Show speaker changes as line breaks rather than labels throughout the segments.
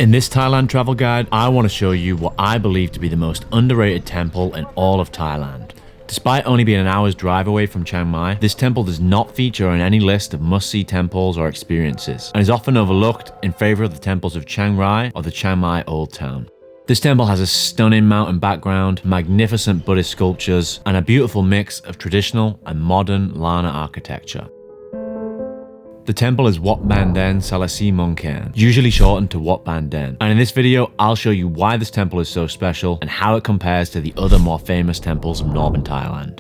In this Thailand travel guide, I want to show you what I believe to be the most underrated temple in all of Thailand. Despite only being an hour's drive away from Chiang Mai, this temple does not feature on any list of must-see temples or experiences, and is often overlooked in favour of the temples of Chiang Rai or the Chiang Mai Old Town. This temple has a stunning mountain background, magnificent Buddhist sculptures, and a beautiful mix of traditional and modern Lana architecture. The temple is Wat Banden Sala Mueang, usually shortened to Wat Banden, and in this video I'll show you why this temple is so special and how it compares to the other more famous temples of northern Thailand.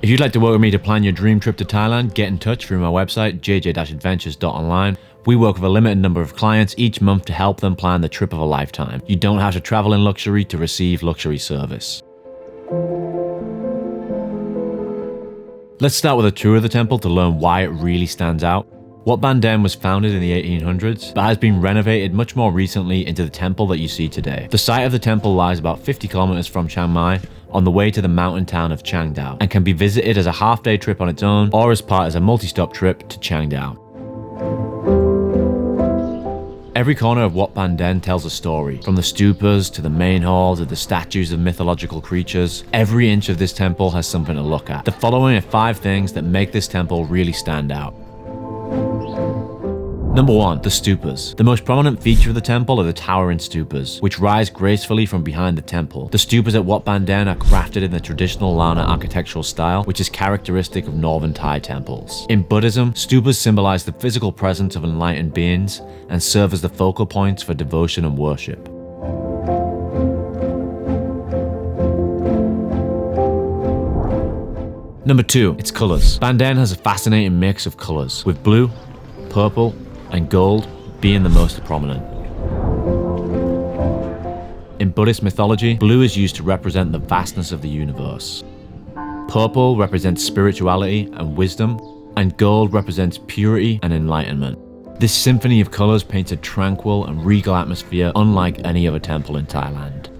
If you'd like to work with me to plan your dream trip to Thailand, get in touch through my website jj-adventures.online. We work with a limited number of clients each month to help them plan the trip of a lifetime. You don't have to travel in luxury to receive luxury service. Let's start with a tour of the temple to learn why it really stands out. Wat Banden was founded in the 1800s, but has been renovated much more recently into the temple that you see today. The site of the temple lies about 50 kilometers from Chiang Mai, on the way to the mountain town of Chiang Dao, and can be visited as a half-day trip on its own, or as part of a multi-stop trip to Chiang Dao. Every corner of Wat Banden tells a story, from the stupas to the main hall to the statues of mythological creatures. Every inch of this temple has something to look at. The following are 5 things that make this temple really stand out. Number 1, the stupas. The most prominent feature of the temple are the towering stupas, which rise gracefully from behind the temple. The stupas at Wat Banden are crafted in the traditional Lana architectural style, which is characteristic of northern Thai temples. In Buddhism, stupas symbolize the physical presence of enlightened beings and serve as the focal points for devotion and worship. Number 2, its colors. Banden has a fascinating mix of colors, with blue, purple, and gold being the most prominent. In Buddhist mythology, blue is used to represent the vastness of the universe. Purple represents spirituality and wisdom, and gold represents purity and enlightenment. This symphony of colors paints a tranquil and regal atmosphere unlike any other temple in Thailand.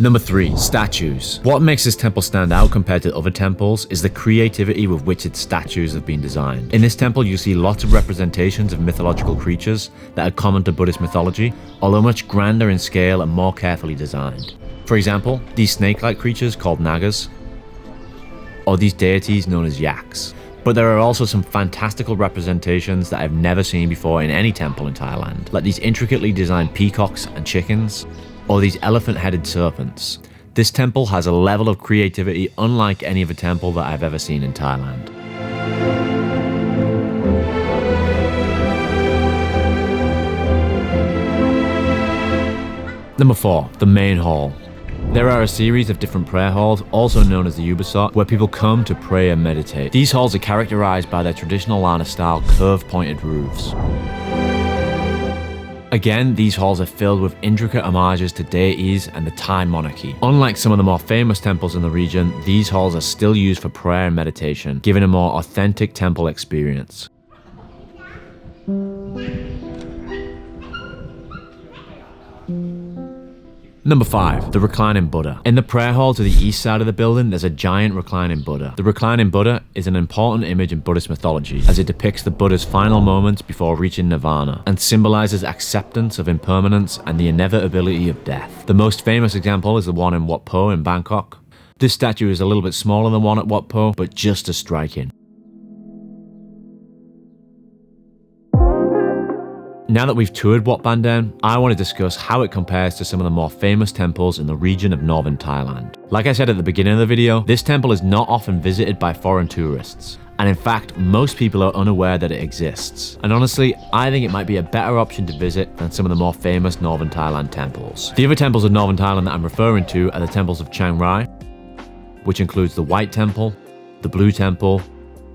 Number 3, statues. What makes this temple stand out compared to other temples is the creativity with which its statues have been designed. In this temple, you see lots of representations of mythological creatures that are common to Buddhist mythology, although much grander in scale and more carefully designed. For example, these snake-like creatures called nagas, or these deities known as yaks. But there are also some fantastical representations that I've never seen before in any temple in Thailand, like these intricately designed peacocks and chickens, or these elephant-headed serpents. This temple has a level of creativity unlike any other temple that I've ever seen in Thailand. Number 4, the main hall. There are a series of different prayer halls, also known as the Ubasot, where people come to pray and meditate. These halls are characterized by their traditional Lana-style curved pointed roofs. Again, these halls are filled with intricate homages to deities and the Thai monarchy. Unlike some of the more famous temples in the region, these halls are still used for prayer and meditation, giving a more authentic temple experience. Number 5, the reclining Buddha. In the prayer hall to the east side of the building, there's a giant reclining Buddha. The reclining Buddha is an important image in Buddhist mythology, as it depicts the Buddha's final moments before reaching nirvana, and symbolizes acceptance of impermanence and the inevitability of death. The most famous example is the one in Wat Po in Bangkok. This statue is a little bit smaller than the one at Wat Po, but just as striking. Now that we've toured Wat Banden, I want to discuss how it compares to some of the more famous temples in the region of northern Thailand. Like I said at the beginning of the video, this temple is not often visited by foreign tourists. And in fact, most people are unaware that it exists. And honestly, I think it might be a better option to visit than some of the more famous northern Thailand temples. The other temples of northern Thailand that I'm referring to are the temples of Chiang Rai, which includes the White Temple, the Blue Temple,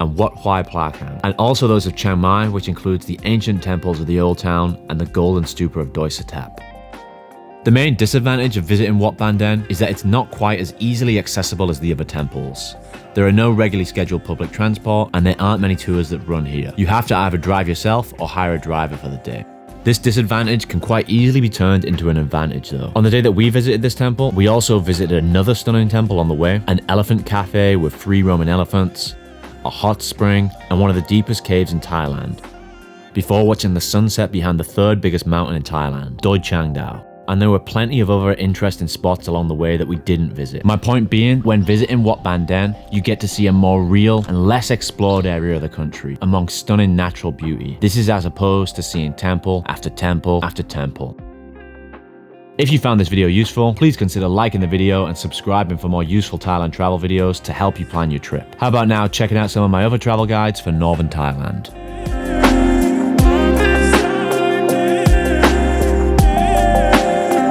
and Wat Hwai Plakang, and also those of Chiang Mai, which includes the ancient temples of the Old Town and the Golden Stupa of Doi Satap. The main disadvantage of visiting Wat Banden is that it's not quite as easily accessible as the other temples. There are no regularly scheduled public transport, and there aren't many tours that run here. You have to either drive yourself or hire a driver for the day. This disadvantage can quite easily be turned into an advantage though. On the day that we visited this temple, we also visited another stunning temple on the way, an elephant cafe with 3 Roman elephants, a hot spring, and one of the deepest caves in Thailand. Before watching the sunset behind the third biggest mountain in Thailand, Chiang Dao. And there were plenty of other interesting spots along the way that we didn't visit. My point being, when visiting Wat Banden, you get to see a more real and less explored area of the country, amongst stunning natural beauty. This is as opposed to seeing temple after temple after temple. If you found this video useful, please consider liking the video and subscribing for more useful Thailand travel videos to help you plan your trip. How about now checking out some of my other travel guides for Northern Thailand.